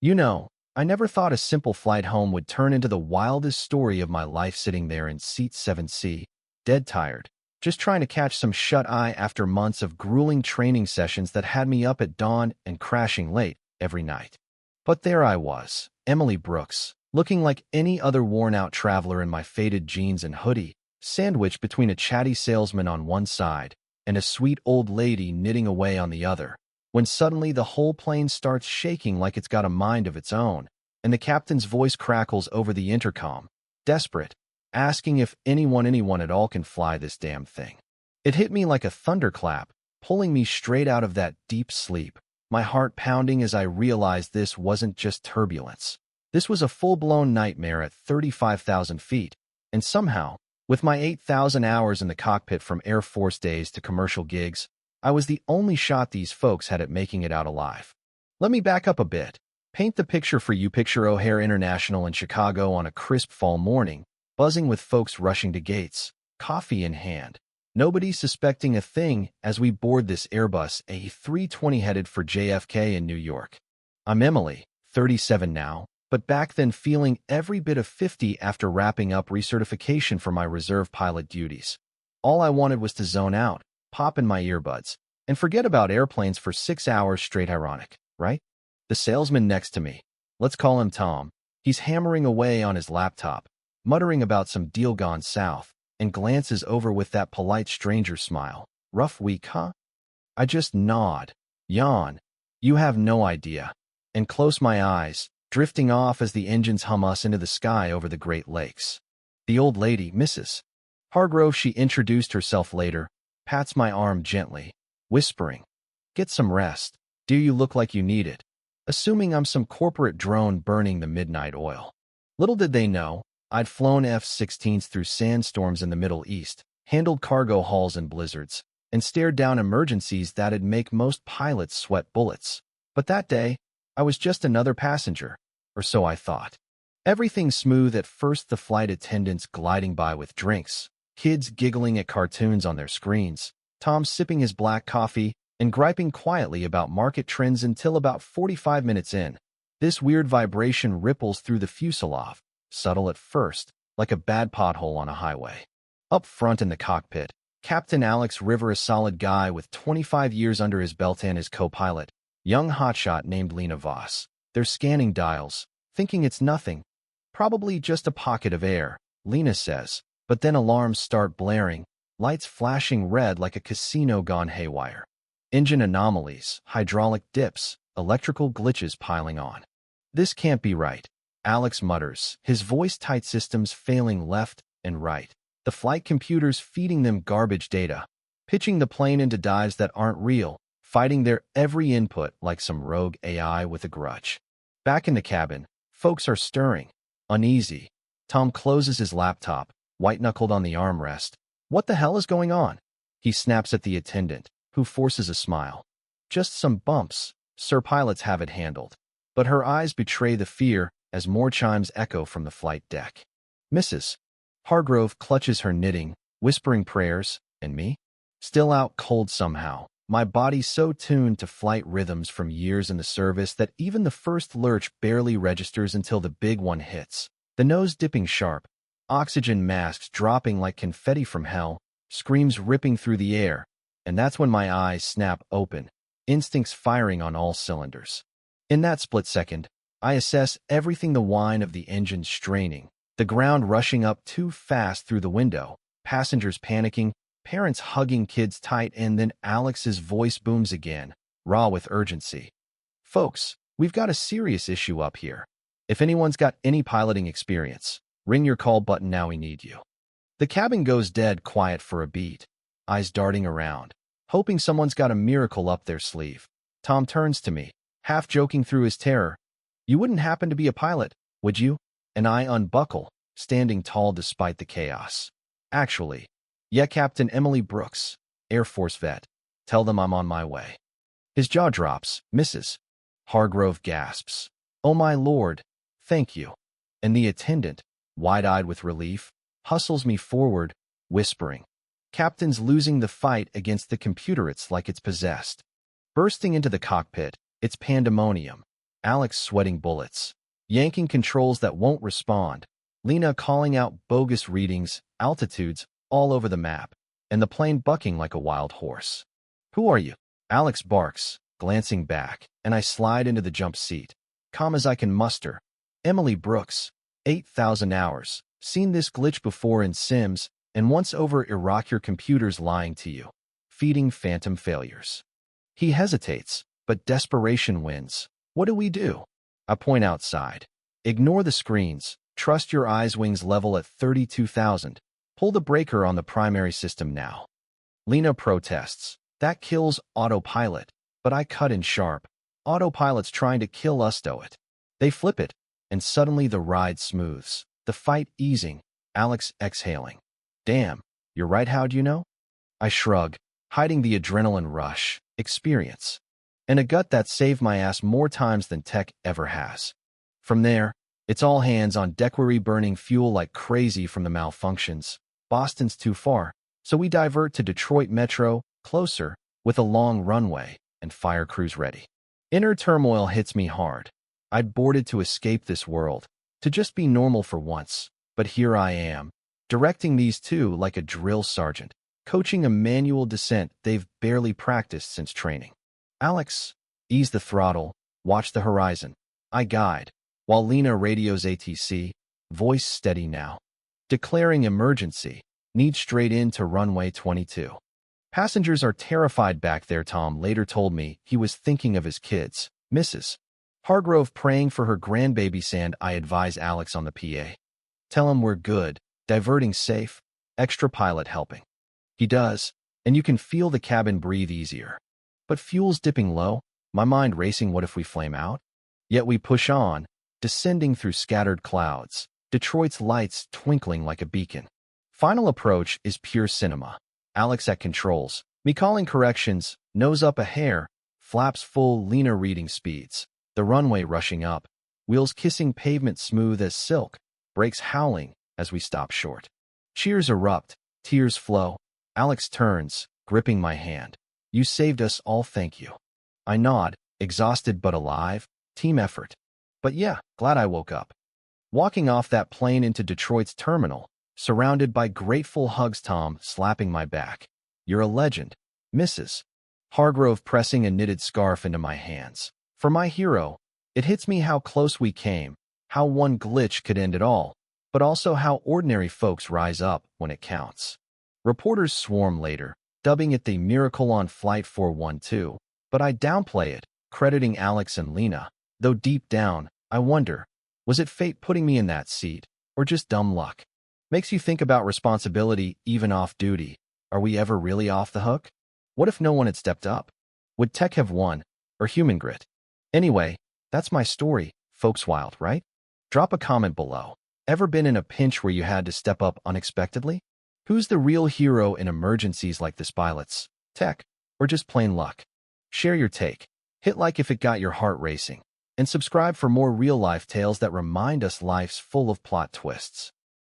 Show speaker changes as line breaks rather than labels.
You know, I never thought a simple flight home would turn into the wildest story of my life sitting there in seat 7C, dead tired, just trying to catch some shut-eye after months of grueling training sessions that had me up at dawn and crashing late every night. But there I was, Emily Brooks, looking like any other worn-out traveler in my faded jeans and hoodie, sandwiched between a chatty salesman on one side and a sweet old lady knitting away on the other, when suddenly the whole plane starts shaking like it's got a mind of its own, and the captain's voice crackles over the intercom, desperate, asking if anyone at all can fly this damn thing. It hit me like a thunderclap, pulling me straight out of that deep sleep, my heart pounding as I realized this wasn't just turbulence. This was a full-blown nightmare at 35,000 feet, and somehow, with my 8,000 hours in the cockpit from Air Force days to commercial gigs, I was the only shot these folks had at making it out alive. Let me back up a bit. Paint the picture for you. Picture O'Hare International in Chicago on a crisp fall morning, buzzing with folks rushing to gates, coffee in hand. Nobody suspecting a thing as we board this Airbus A320 headed for JFK in New York. I'm Emily, 37 now, but back then feeling every bit of 50 after wrapping up recertification for my reserve pilot duties. All I wanted was to zone out, pop in my earbuds, and forget about airplanes for 6 hours straight. Ironic, right? The salesman next to me, let's call him Tom, he's hammering away on his laptop, muttering about some deal gone south, and glances over with that polite stranger smile. Rough week, huh? I just nod, yawn, you have no idea, and close my eyes, drifting off as the engines hum us into the sky over the Great Lakes. The old lady, Mrs. Hargrove, she introduced herself later, pats my arm gently, whispering, "Get some rest. Do you look like you need it?" Assuming I'm some corporate drone burning the midnight oil. Little did they know, I'd flown F-16s through sandstorms in the Middle East, handled cargo hauls in blizzards, and stared down emergencies that'd make most pilots sweat bullets. But that day, I was just another passenger, or so I thought. Everything smooth at first, the flight attendants gliding by with drinks, kids giggling at cartoons on their screens, Tom sipping his black coffee and griping quietly about market trends until about 45 minutes in. This weird vibration ripples through the fuselage, subtle at first, like a bad pothole on a highway. Up front in the cockpit, Captain Alex River, a solid guy with 25 years under his belt, and his co-pilot, young hotshot named Lena Voss. They're scanning dials, thinking it's nothing. Probably just a pocket of air, Lena says, but then alarms start blaring, lights flashing red like a casino gone haywire. Engine anomalies, hydraulic dips, electrical glitches piling on. This can't be right, Alex mutters, his voice tight, systems failing left and right. The flight computers feeding them garbage data, pitching the plane into dives that aren't real, fighting their every input like some rogue AI with a grudge. Back in the cabin, folks are stirring, uneasy. Tom closes his laptop, white-knuckled on the armrest. What the hell is going on? He snaps at the attendant, who forces a smile. Just some bumps, sir, pilots have it handled. But her eyes betray the fear as more chimes echo from the flight deck. Mrs. Hargrove clutches her knitting, whispering prayers, and me? Still out cold somehow, my body so tuned to flight rhythms from years in the service that even the first lurch barely registers until the big one hits. The nose dipping sharp, oxygen masks dropping like confetti from hell, screams ripping through the air, and that's when my eyes snap open, instincts firing on all cylinders. In that split second, I assess everything: the whine of the engine straining, the ground rushing up too fast through the window, passengers panicking, parents hugging kids tight, and then Alex's voice booms again, raw with urgency. "Folks, we've got a serious issue up here. If anyone's got any piloting experience, ring your call button now, we need you." The cabin goes dead quiet for a beat, eyes darting around, hoping someone's got a miracle up their sleeve. Tom turns to me, half joking through his terror. "You wouldn't happen to be a pilot, would you?" And I unbuckle, standing tall despite the chaos. "Actually, yeah, Captain Emily Brooks, Air Force vet. Tell them I'm on my way." His jaw drops. Mrs. Hargrove gasps, "Oh my lord, thank you." And the attendant, wide-eyed with relief, hustles me forward, whispering, "Captain's losing the fight against the computer. It's like it's possessed." Bursting into the cockpit, it's pandemonium. Alex sweating bullets, yanking controls that won't respond, Lena calling out bogus readings, altitudes, all over the map, and the plane bucking like a wild horse. Who are you? Alex barks, glancing back, and I slide into the jump seat. Calm as I can muster. Emily Brooks, 8,000 hours. Seen this glitch before in Sims, and once over Iraq your computer's lying to you. Feeding phantom failures. He hesitates, but desperation wins. What do we do? I point outside. Ignore the screens. Trust your eyes wings level at 32,000. Pull the breaker on the primary system now. Lena protests. That kills autopilot. But I cut in sharp. Autopilot's trying to kill us, do it. They flip it, and suddenly the ride smooths. The fight easing. Alex exhaling. Damn, you're right, how'd you know? I shrug, hiding the adrenaline rush. Experience. And a gut that saved my ass more times than tech ever has. From there, it's all hands on deck. We're burning fuel like crazy from the malfunctions. Boston's too far, so we divert to Detroit Metro, closer, with a long runway, and fire crews ready. Inner turmoil hits me hard. I'd boarded to escape this world, to just be normal for once, but here I am, directing these two like a drill sergeant, coaching a manual descent they've barely practiced since training. Alex, ease the throttle, watch the horizon. I guide, while Lena radios ATC, voice steady now. Declaring emergency, need straight into runway 22. Passengers are terrified back there. Tom later told me he was thinking of his kids, Mrs. Hargrove praying for her grandbaby. Sand. I advise Alex on the PA. Tell him we're good, diverting safe, extra pilot helping. He does, and you can feel the cabin breathe easier. But fuel's dipping low, my mind racing. What if we flame out? Yet we push on, descending through scattered clouds, Detroit's lights twinkling like a beacon. Final approach is pure cinema. Alex at controls, me calling corrections, nose up a hair, flaps full. Lena reading speeds, the runway rushing up, wheels kissing pavement smooth as silk, brakes howling as we stop short. Cheers erupt, tears flow. Alex turns, gripping my hand. You saved us all, thank you. I nod, exhausted but alive, team effort. But yeah, glad I woke up. Walking off that plane into Detroit's terminal, surrounded by grateful hugs. Tom slapping my back. You're a legend, Mrs. Hargrove pressing a knitted scarf into my hands. For my hero, it hits me how close we came, how one glitch could end it all, but also how ordinary folks rise up when it counts. Reporters swarm later, dubbing it the miracle on Flight 412, but I downplay it, crediting Alex and Lena, though deep down, I wonder, was it fate putting me in that seat, or just dumb luck? Makes you think about responsibility even off duty. Are we ever really off the hook? What if no one had stepped up? Would tech have won, or human grit? Anyway, that's my story, folks. Wild, right? Drop a comment below. Ever been in a pinch where you had to step up unexpectedly? Who's the real hero in emergencies like this? Pilots, tech, or just plain luck? Share your take. Hit like if it got your heart racing. And subscribe for more real-life tales that remind us life's full of plot twists.